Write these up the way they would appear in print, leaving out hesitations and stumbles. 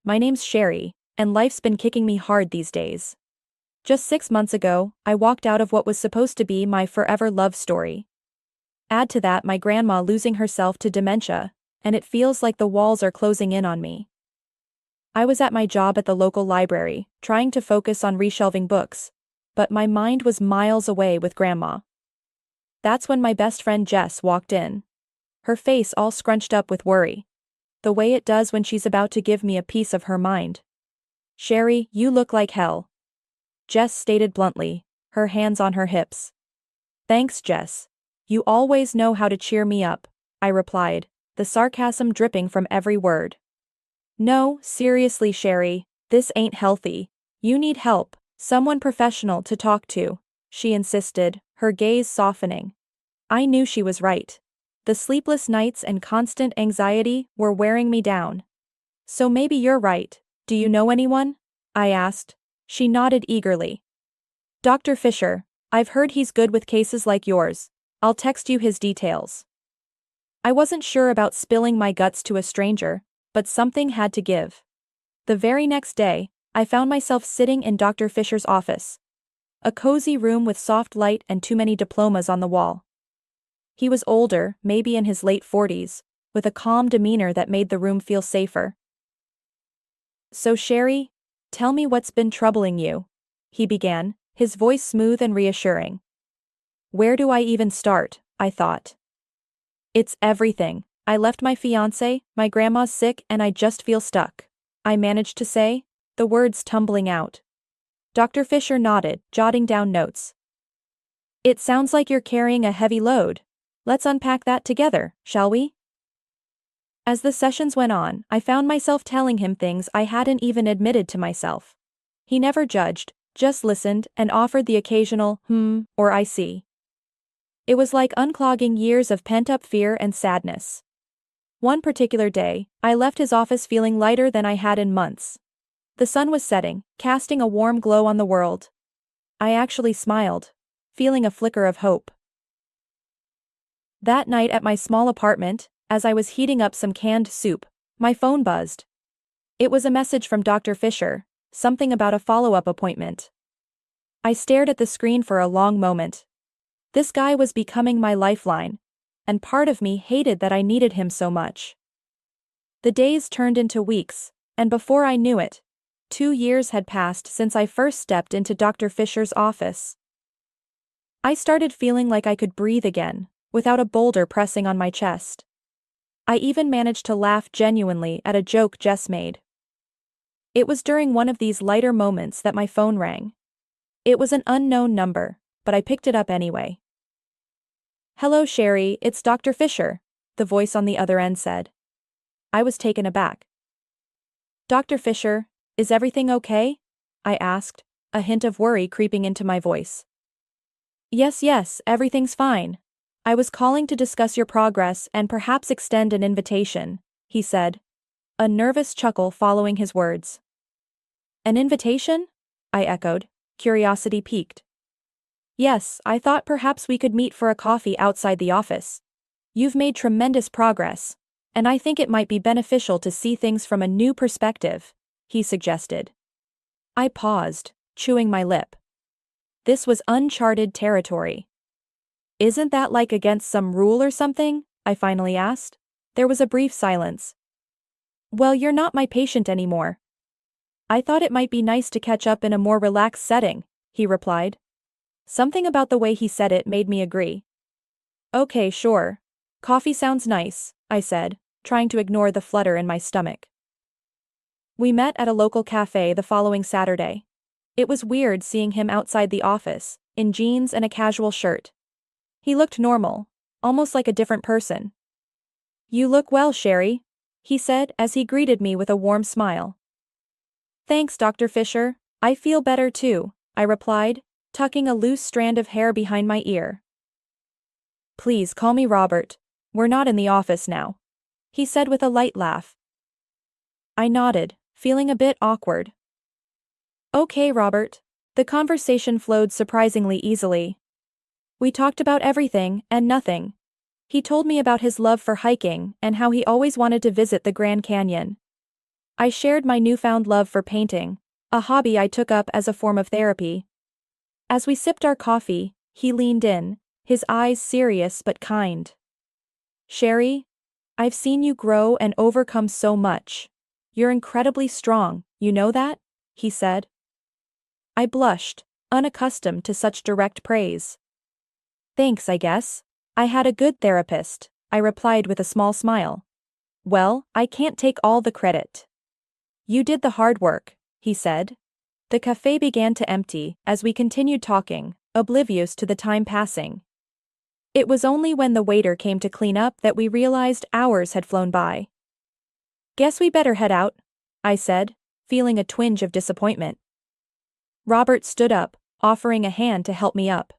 my name's Sherry, and life's been kicking me hard these days. Just 6 months ago, I walked out of what was supposed to be my forever love story. Add to that my grandma losing herself to dementia, and it feels like the walls are closing in on me. I was at my job at the local library, trying to focus on reshelving books, but my mind was miles away with Grandma. That's when my best friend Jess walked in. Her face all scrunched up with worry. The way it does when she's about to give me a piece of her mind. "Sherry, you look like hell," Jess stated bluntly, her hands on her hips. "Thanks, Jess. You always know how to cheer me up," I replied, the sarcasm dripping from every word. "No, seriously, Sherry, this ain't healthy. You need help, someone professional to talk to," she insisted, her gaze softening. I knew she was right. The sleepless nights and constant anxiety were wearing me down. "So maybe you're right. Do you know anyone?" I asked. She nodded eagerly. "Dr. Fisher, I've heard he's good with cases like yours. I'll text you his details." I wasn't sure about spilling my guts to a stranger, but something had to give. The very next day, I found myself sitting in Dr. Fisher's office. A cozy room with soft light and too many diplomas on the wall. He was older, maybe in his late 40s, with a calm demeanor that made the room feel safer. "So Sherry, tell me what's been troubling you," he began, his voice smooth and reassuring. Where do I even start, I thought. It's everything. I left my fiancé, my grandma's sick, and I just feel stuck, I managed to say, the words tumbling out. Dr. Fisher nodded, jotting down notes. "It sounds like you're carrying a heavy load. Let's unpack that together, shall we?" As the sessions went on, I found myself telling him things I hadn't even admitted to myself. He never judged, just listened and offered the occasional, or "I see." It was like unclogging years of pent-up fear and sadness. One particular day, I left his office feeling lighter than I had in months. The sun was setting, casting a warm glow on the world. I actually smiled, feeling a flicker of hope. That night at my small apartment, as I was heating up some canned soup, my phone buzzed. It was a message from Dr. Fisher, something about a follow-up appointment. I stared at the screen for a long moment. This guy was becoming my lifeline, and part of me hated that I needed him so much. The days turned into weeks, and before I knew it, 2 years had passed since I first stepped into Dr. Fisher's office. I started feeling like I could breathe again, without a boulder pressing on my chest. I even managed to laugh genuinely at a joke Jess made. It was during one of these lighter moments that my phone rang. It was an unknown number, but I picked it up anyway. "Hello Sherry, it's Dr. Fisher," the voice on the other end said. I was taken aback. "Dr. Fisher, is everything okay?" I asked, a hint of worry creeping into my voice. Yes, everything's fine. I was calling to discuss your progress and perhaps extend an invitation," he said, a nervous chuckle following his words. "An invitation?" I echoed, curiosity piqued. "Yes, I thought perhaps we could meet for a coffee outside the office. You've made tremendous progress, and I think it might be beneficial to see things from a new perspective," he suggested. I paused, chewing my lip. This was uncharted territory. "Isn't that like against some rule or something?" I finally asked. There was a brief silence. "Well, you're not my patient anymore. I thought it might be nice to catch up in a more relaxed setting," he replied. Something about the way he said it made me agree. "Okay, sure. Coffee sounds nice," I said, trying to ignore the flutter in my stomach. We met at a local cafe the following Saturday. It was weird seeing him outside the office, in jeans and a casual shirt. He looked normal, almost like a different person. "You look well, Sherry," he said as he greeted me with a warm smile. "Thanks, Dr. Fisher, I feel better too," I replied, tucking a loose strand of hair behind my ear. "Please call me Robert. We're not in the office now," he said with a light laugh. I nodded, feeling a bit awkward. "Okay, Robert." The conversation flowed surprisingly easily. We talked about everything and nothing. He told me about his love for hiking and how he always wanted to visit the Grand Canyon. I shared my newfound love for painting, a hobby I took up as a form of therapy. As we sipped our coffee, he leaned in, his eyes serious but kind. Sherry, I've seen you grow and overcome so much. You're incredibly strong, you know that? He said. I blushed, unaccustomed to such direct praise. Thanks, I guess. I had a good therapist, I replied with a small smile. Well, I can't take all the credit. You did the hard work, he said. The cafe began to empty as we continued talking, oblivious to the time passing. It was only when the waiter came to clean up that we realized hours had flown by. Guess we better head out, I said, feeling a twinge of disappointment. Robert stood up, offering a hand to help me up.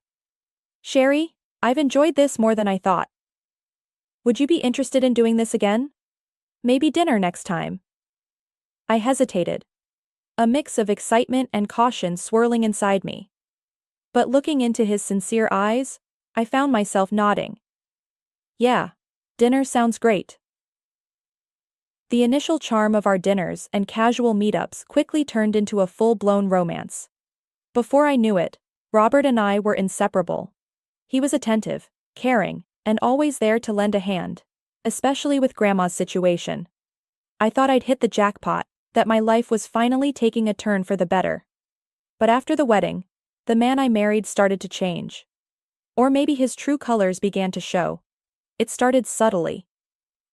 Sherry, I've enjoyed this more than I thought. Would you be interested in doing this again? Maybe dinner next time. I hesitated. A mix of excitement and caution swirling inside me. But looking into his sincere eyes, I found myself nodding. Yeah, dinner sounds great. The initial charm of our dinners and casual meetups quickly turned into a full-blown romance. Before I knew it, Robert and I were inseparable. He was attentive, caring, and always there to lend a hand, especially with Grandma's situation. I thought I'd hit the jackpot, that my life was finally taking a turn for the better. But after the wedding, the man I married started to change. Or maybe his true colors began to show. It started subtly.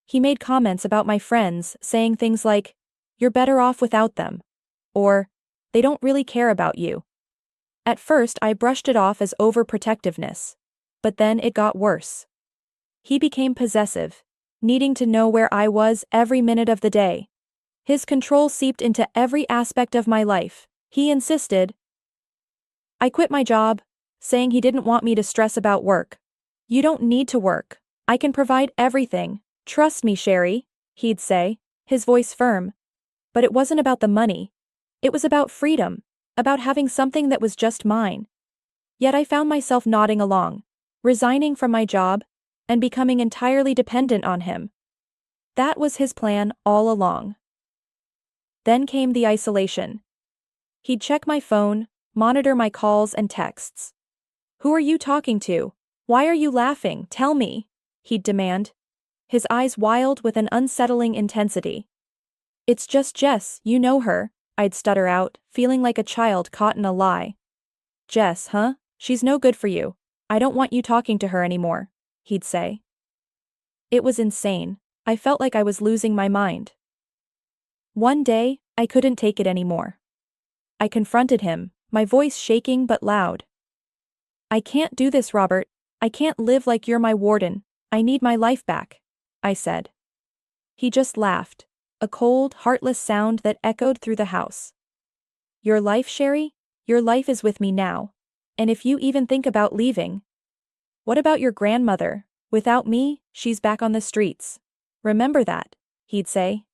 He made comments about my friends, saying things like, "You're better off without them," or, "They don't really care about you." At first I brushed it off as overprotectiveness, but then it got worse. He became possessive, needing to know where I was every minute of the day. His control seeped into every aspect of my life. He insisted. I quit my job, saying he didn't want me to stress about work. You don't need to work. I can provide everything. Trust me, Sherry, he'd say, his voice firm. But it wasn't about the money. It was about freedom, about having something that was just mine. Yet I found myself nodding along, resigning from my job, and becoming entirely dependent on him. That was his plan all along. Then came the isolation. He'd check my phone, monitor my calls and texts. Who are you talking to? Why are you laughing? Tell me, he'd demand. His eyes wild with an unsettling intensity. It's just Jess, you know her, I'd stutter out, feeling like a child caught in a lie. Jess, huh? She's no good for you. I don't want you talking to her anymore, he'd say. It was insane. I felt like I was losing my mind. One day, I couldn't take it anymore. I confronted him, my voice shaking but loud. I can't do this, Robert. I can't live like you're my warden. I need my life back, I said. He just laughed, a cold, heartless sound that echoed through the house. Your life, Sherry? Your life is with me now. And if you even think about leaving. What about your grandmother? Without me, she's back on the streets. Remember that, he'd say.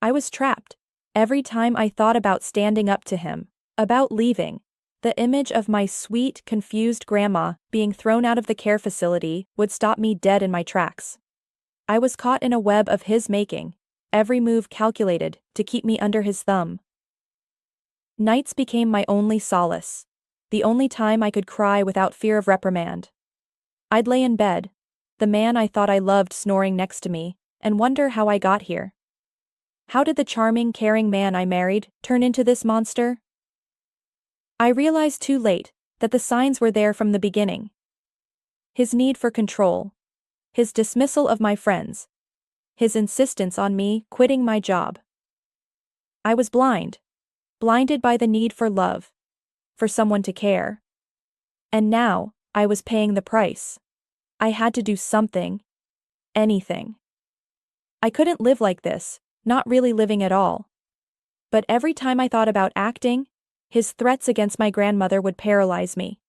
I was trapped. Every time I thought about standing up to him, about leaving, the image of my sweet, confused grandma being thrown out of the care facility would stop me dead in my tracks. I was caught in a web of his making, every move calculated to keep me under his thumb. Nights became my only solace, the only time I could cry without fear of reprimand. I'd lay in bed, the man I thought I loved snoring next to me, and wonder how I got here. How did the charming, caring man I married turn into this monster? I realized too late that the signs were there from the beginning. His need for control, his dismissal of my friends, his insistence on me quitting my job. I was blinded by the need for love, for someone to care. And now, I was paying the price. I had to do something, anything. I couldn't live like this, not really living at all. But every time I thought about acting, his threats against my grandmother would paralyze me.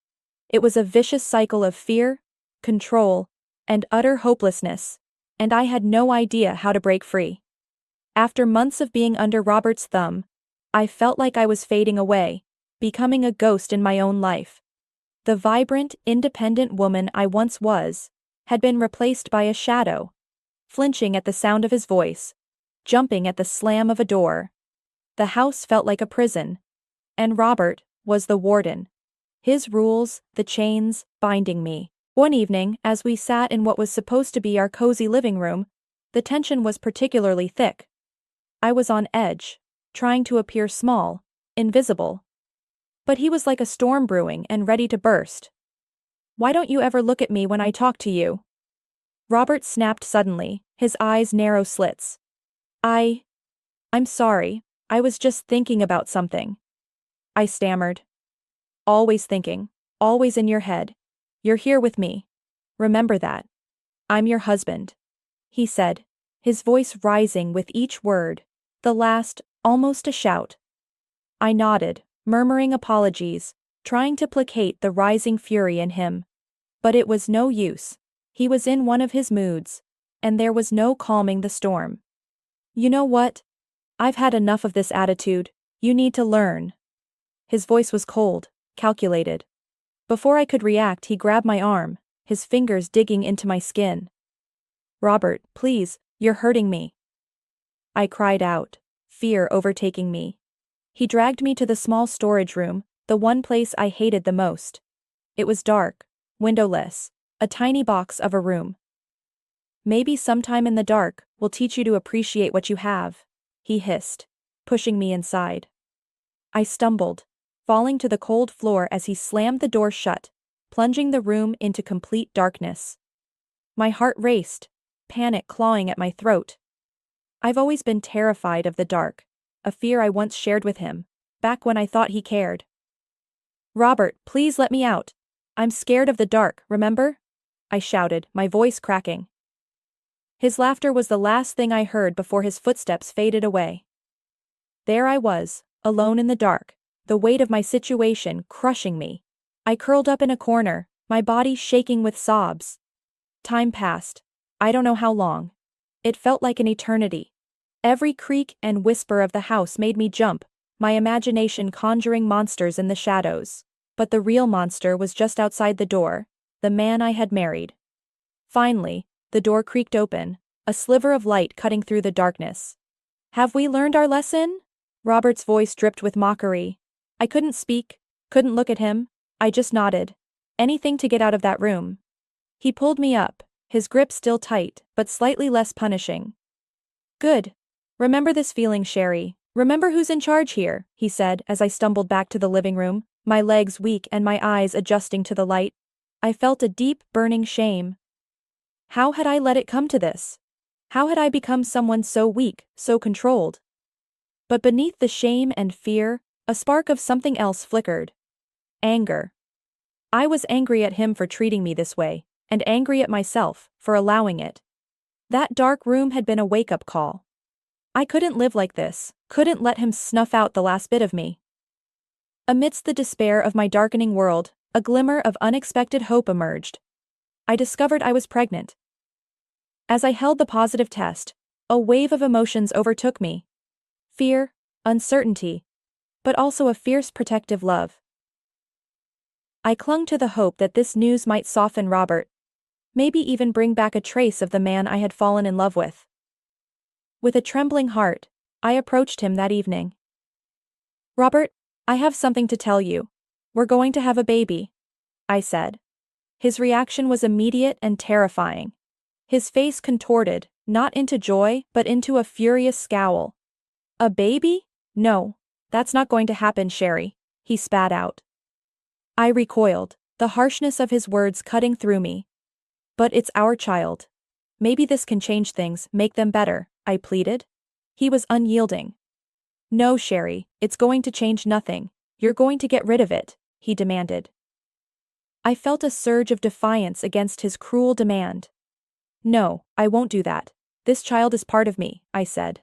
It was a vicious cycle of fear, control, and utter hopelessness, and I had no idea how to break free. After months of being under Robert's thumb, I felt like I was fading away, becoming a ghost in my own life. The vibrant, independent woman I once was, had been replaced by a shadow. Flinching at the sound of his voice, jumping at the slam of a door. The house felt like a prison. And Robert was the warden. His rules, the chains, binding me. One evening, as we sat in what was supposed to be our cozy living room, the tension was particularly thick. I was on edge, trying to appear small, invisible. But he was like a storm brewing and ready to burst. "Why don't you ever look at me when I talk to you?" Robert snapped suddenly, his eyes narrow slits. I'm sorry, I was just thinking about something." I stammered. "Always thinking, always in your head. You're here with me. Remember that. I'm your husband," he said, his voice rising with each word, the last almost a shout. I nodded, murmuring apologies, trying to placate the rising fury in him. But it was no use. He was in one of his moods, and there was no calming the storm. "You know what? I've had enough of this attitude. You need to learn." His voice was cold, calculated. Before I could react, he grabbed my arm, his fingers digging into my skin. "Robert, please, you're hurting me." I cried out, fear overtaking me. He dragged me to the small storage room, the one place I hated the most. It was dark, windowless, a tiny box of a room. "Maybe sometime in the dark, we'll teach you to appreciate what you have," he hissed, pushing me inside. I stumbled, falling to the cold floor as he slammed the door shut, plunging the room into complete darkness. My heart raced, panic clawing at my throat. I've always been terrified of the dark, a fear I once shared with him, back when I thought he cared. "Robert, please let me out. I'm scared of the dark, remember?" I shouted, my voice cracking. His laughter was the last thing I heard before his footsteps faded away. There I was, alone in the dark, the weight of my situation crushing me. I curled up in a corner, my body shaking with sobs. Time passed. I don't know how long. It felt like an eternity. Every creak and whisper of the house made me jump, my imagination conjuring monsters in the shadows. But the real monster was just outside the door, the man I had married. Finally, the door creaked open, a sliver of light cutting through the darkness. "Have we learned our lesson?" Robert's voice dripped with mockery. I couldn't speak, couldn't look at him, I just nodded. Anything to get out of that room. He pulled me up, his grip still tight, but slightly less punishing. "Good. Remember this feeling, Sherry. Remember who's in charge here," he said as I stumbled back to the living room, my legs weak and my eyes adjusting to the light. I felt a deep, burning shame. How had I let it come to this? How had I become someone so weak, so controlled? But beneath the shame and fear, a spark of something else flickered. Anger. I was angry at him for treating me this way, and angry at myself for allowing it. That dark room had been a wake-up call. I couldn't live like this, couldn't let him snuff out the last bit of me. Amidst the despair of my darkening world, a glimmer of unexpected hope emerged. I discovered I was pregnant. As I held the positive test, a wave of emotions overtook me. Fear, uncertainty, but also a fierce protective love. I clung to the hope that this news might soften Robert, maybe even bring back a trace of the man I had fallen in love with. With a trembling heart, I approached him that evening. "Robert, I have something to tell you. We're going to have a baby," I said. His reaction was immediate and terrifying. His face contorted, not into joy but into a furious scowl. "A baby? No, that's not going to happen, Sherry," he spat out. I recoiled, the harshness of his words cutting through me. "But it's our child. Maybe this can change things, make them better," I pleaded. He was unyielding. "No, Sherry, it's going to change nothing. You're going to get rid of it," he demanded. I felt a surge of defiance against his cruel demand. "No, I won't do that. This child is part of me," I said.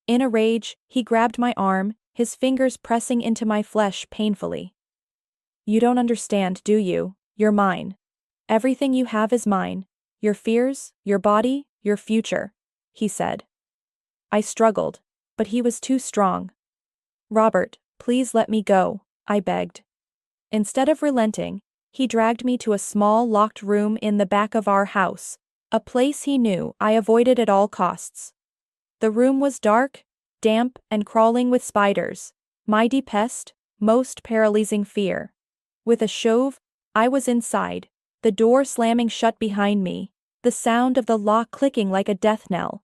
In a rage, he grabbed my arm, his fingers pressing into my flesh painfully. "You don't understand, do you? You're mine. Everything you have is mine. Your fears, your body, your future," he said. I struggled, but he was too strong. "Robert, please let me go," I begged. Instead of relenting, he dragged me to a small locked room in the back of our house, a place he knew I avoided at all costs. The room was dark, damp, and crawling with spiders. My deepest, most paralyzing fear. With a shove, I was inside, the door slamming shut behind me, the sound of the lock clicking like a death knell.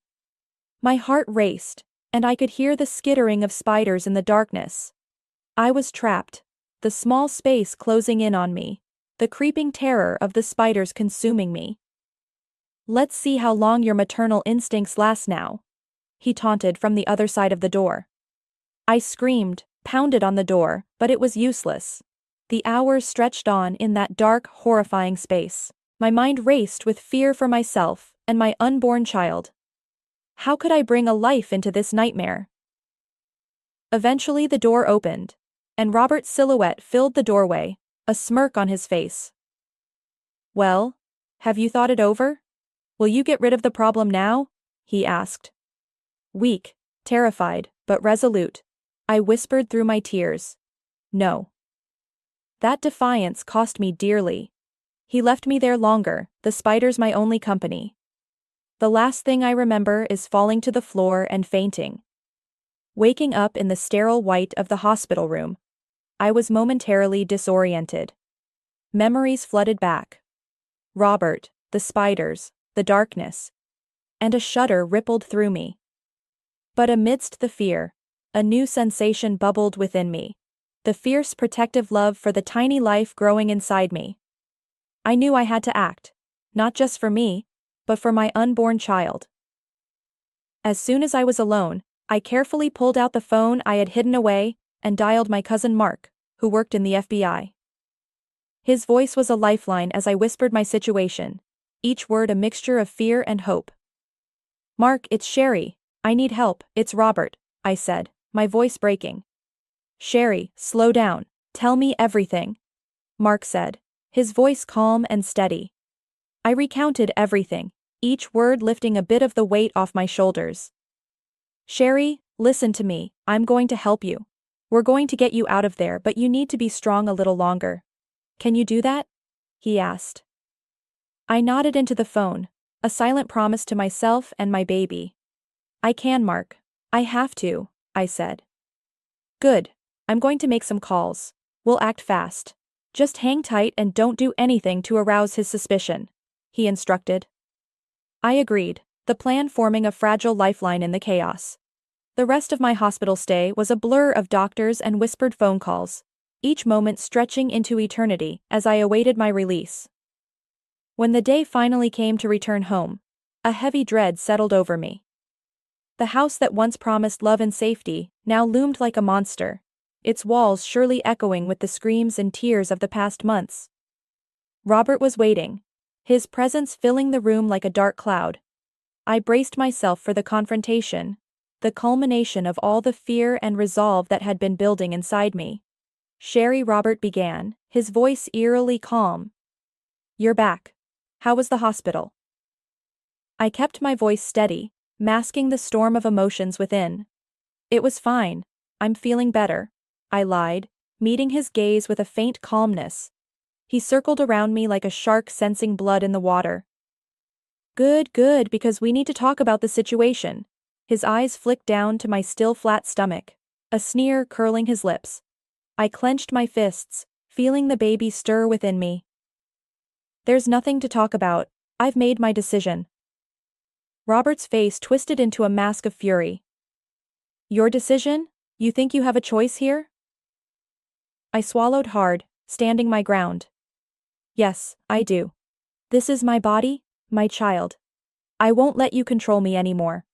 My heart raced, and I could hear the skittering of spiders in the darkness. I was trapped, the small space closing in on me, the creeping terror of the spiders consuming me. "Let's see how long your maternal instincts last now," he taunted from the other side of the door. I screamed, pounded on the door, but it was useless. The hours stretched on in that dark, horrifying space. My mind raced with fear for myself and my unborn child. How could I bring a life into this nightmare? Eventually the door opened, and Robert's silhouette filled the doorway, a smirk on his face. "Well, have you thought it over? Will you get rid of the problem now?" he asked. Weak, terrified, but resolute, I whispered through my tears, "No." That defiance cost me dearly. He left me there longer, the spiders my only company. The last thing I remember is falling to the floor and fainting. Waking up in the sterile white of the hospital room, I was momentarily disoriented. Memories flooded back. Robert, the spiders, the darkness, and a shudder rippled through me. But amidst the fear, a new sensation bubbled within me, the fierce protective love for the tiny life growing inside me. I knew I had to act, not just for me, but for my unborn child. As soon as I was alone, I carefully pulled out the phone I had hidden away and dialed my cousin Mark, who worked in the FBI. His voice was a lifeline as I whispered my situation, each word a mixture of fear and hope. "Mark, it's Sherry. I need help, it's Robert," I said, my voice breaking. "Sherry, slow down, tell me everything," Mark said, his voice calm and steady. I recounted everything, each word lifting a bit of the weight off my shoulders. "Sherry, listen to me, I'm going to help you. We're going to get you out of there, but you need to be strong a little longer. Can you do that?" he asked. I nodded into the phone, a silent promise to myself and my baby. "I can, Mark. I have to," I said. "Good. I'm going to make some calls. We'll act fast. Just hang tight and don't do anything to arouse his suspicion," he instructed. I agreed, the plan forming a fragile lifeline in the chaos. The rest of my hospital stay was a blur of doctors and whispered phone calls, each moment stretching into eternity as I awaited my release. When the day finally came to return home, a heavy dread settled over me. The house that once promised love and safety now loomed like a monster, its walls surely echoing with the screams and tears of the past months. Robert was waiting, his presence filling the room like a dark cloud. I braced myself for the confrontation, the culmination of all the fear and resolve that had been building inside me. "Sherry," Robert began, his voice eerily calm. "You're back. How was the hospital?" I kept my voice steady, masking the storm of emotions within. "It was fine. I'm feeling better," I lied, meeting his gaze with a faint calmness. He circled around me like a shark sensing blood in the water. Good, because we need to talk about the situation." His eyes flicked down to my still flat stomach, a sneer curling his lips. I clenched my fists, feeling the baby stir within me. "There's nothing to talk about. I've made my decision." Robert's face twisted into a mask of fury. "Your decision? You think you have a choice here?" I swallowed hard, standing my ground. "Yes, I do. This is my body, my child. I won't let you control me anymore."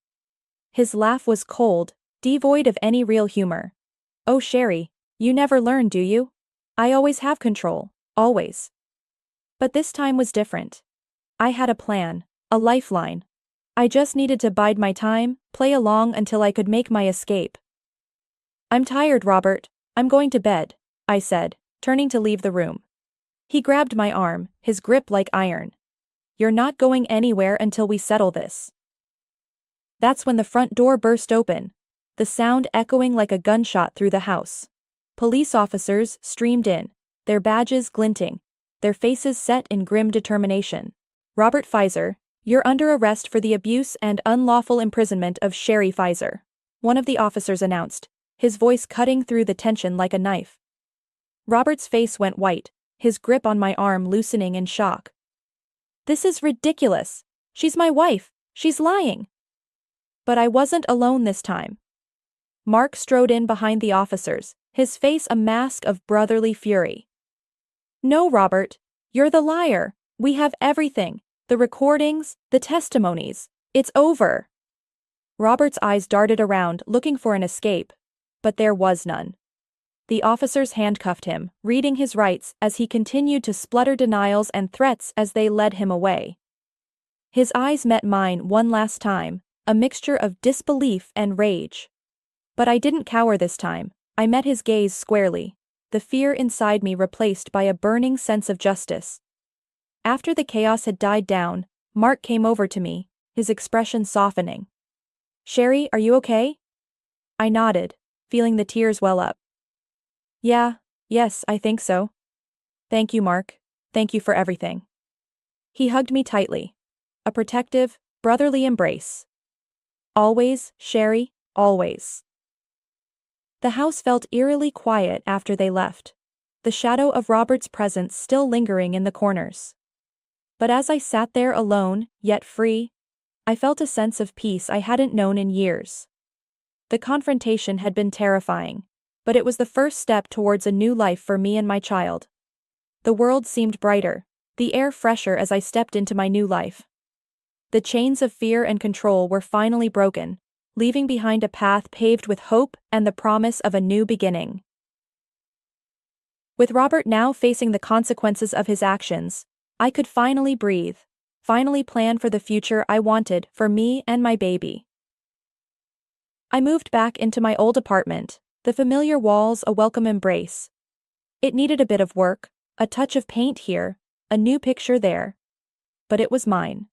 His laugh was cold, devoid of any real humor. "Oh, Sherry, you never learn, do you? I always have control, always." But this time was different. I had a plan, a lifeline. I just needed to bide my time, play along until I could make my escape. "I'm tired, Robert. I'm going to bed," I said, turning to leave the room. He grabbed my arm, his grip like iron. "You're not going anywhere until we settle this." That's when the front door burst open, the sound echoing like a gunshot through the house. Police officers streamed in, their badges glinting, their faces set in grim determination. "Robert Pfizer, "You're under arrest for the abuse and unlawful imprisonment of Sherry Pfizer," one of the officers announced, his voice cutting through the tension like a knife. Robert's face went white, his grip on my arm loosening in shock. "This is ridiculous. She's my wife. She's lying." But I wasn't alone this time. Mark strode in behind the officers, his face a mask of brotherly fury. "No, Robert. You're the liar. We have everything. The recordings, the testimonies. It's over." Robert's eyes darted around, looking for an escape. But there was none. The officers handcuffed him, reading his rights as he continued to splutter denials and threats as they led him away. His eyes met mine one last time, a mixture of disbelief and rage. But I didn't cower this time. I met his gaze squarely, the fear inside me replaced by a burning sense of justice. After the chaos had died down, Mark came over to me, his expression softening. "Sherry, are you okay?" I nodded, feeling the tears well up. Yes, I think so. "Thank you, Mark. Thank you for everything." He hugged me tightly. A protective, brotherly embrace. "Always, Sherry, always." The house felt eerily quiet after they left, the shadow of Robert's presence still lingering in the corners. But as I sat there alone, yet free, I felt a sense of peace I hadn't known in years. The confrontation had been terrifying, but it was the first step towards a new life for me and my child. The world seemed brighter, the air fresher as I stepped into my new life. The chains of fear and control were finally broken, leaving behind a path paved with hope and the promise of a new beginning. With Robert now facing the consequences of his actions, I could finally breathe, finally plan for the future I wanted for me and my baby. I moved back into my old apartment, the familiar walls a welcome embrace. It needed a bit of work, a touch of paint here, a new picture there. But it was mine.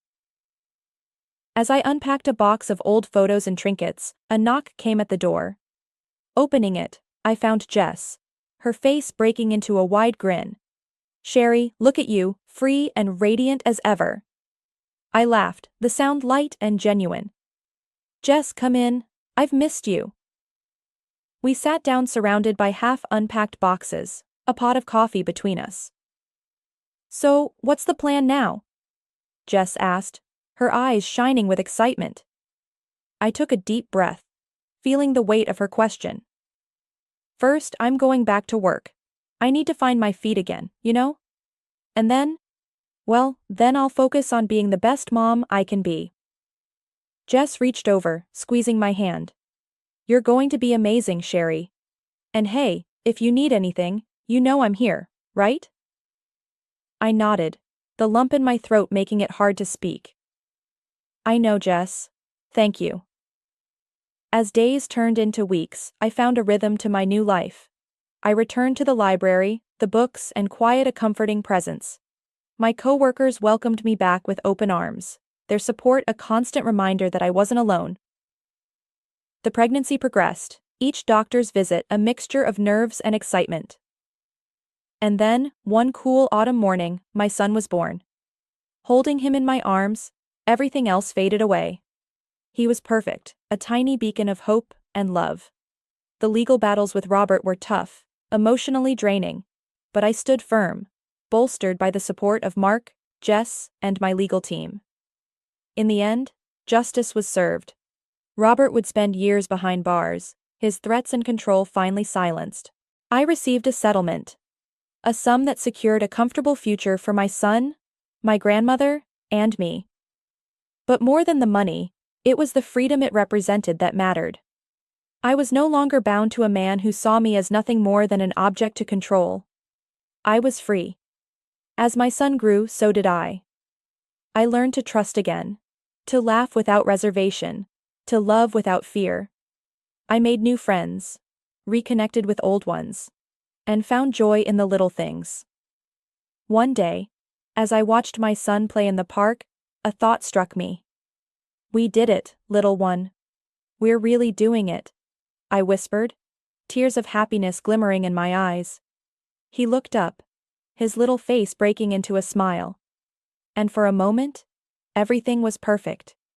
As I unpacked a box of old photos and trinkets, a knock came at the door. Opening it, I found Jess, her face breaking into a wide grin. "Sherry, look at you, free and radiant as ever." I laughed, the sound light and genuine. "Jess, come in. I've missed you." We sat down surrounded by half-unpacked boxes, a pot of coffee between us. "So, what's the plan now?" Jess asked, her eyes shining with excitement. I took a deep breath, feeling the weight of her question. "First, I'm going back to work. I need to find my feet again, you know? And then I'll focus on being the best mom I can be." Jess reached over, squeezing my hand. "You're going to be amazing, Sherry. And hey, if you need anything, you know I'm here, right?" I nodded, the lump in my throat making it hard to speak. "I know, Jess. Thank you." As days turned into weeks, I found a rhythm to my new life. I returned to the library, the books, and quiet a comforting presence. My co-workers welcomed me back with open arms, their support a constant reminder that I wasn't alone. The pregnancy progressed, each doctor's visit a mixture of nerves and excitement. And then, one cool autumn morning, my son was born. Holding him in my arms, everything else faded away. He was perfect, a tiny beacon of hope and love. The legal battles with Robert were tough, emotionally draining, but I stood firm, bolstered by the support of Mark, Jess, and my legal team. In the end, justice was served. Robert would spend years behind bars, his threats and control finally silenced. I received a settlement, a sum that secured a comfortable future for my son, my grandmother, and me. But more than the money, it was the freedom it represented that mattered. I was no longer bound to a man who saw me as nothing more than an object to control. I was free. As my son grew, so did I. I learned to trust again, to laugh without reservation, to love without fear. I made new friends, reconnected with old ones, and found joy in the little things. One day, as I watched my son play in the park, a thought struck me. "We did it, little one. We're really doing it," I whispered, tears of happiness glimmering in my eyes. He looked up, his little face breaking into a smile. And for a moment, Everything was perfect.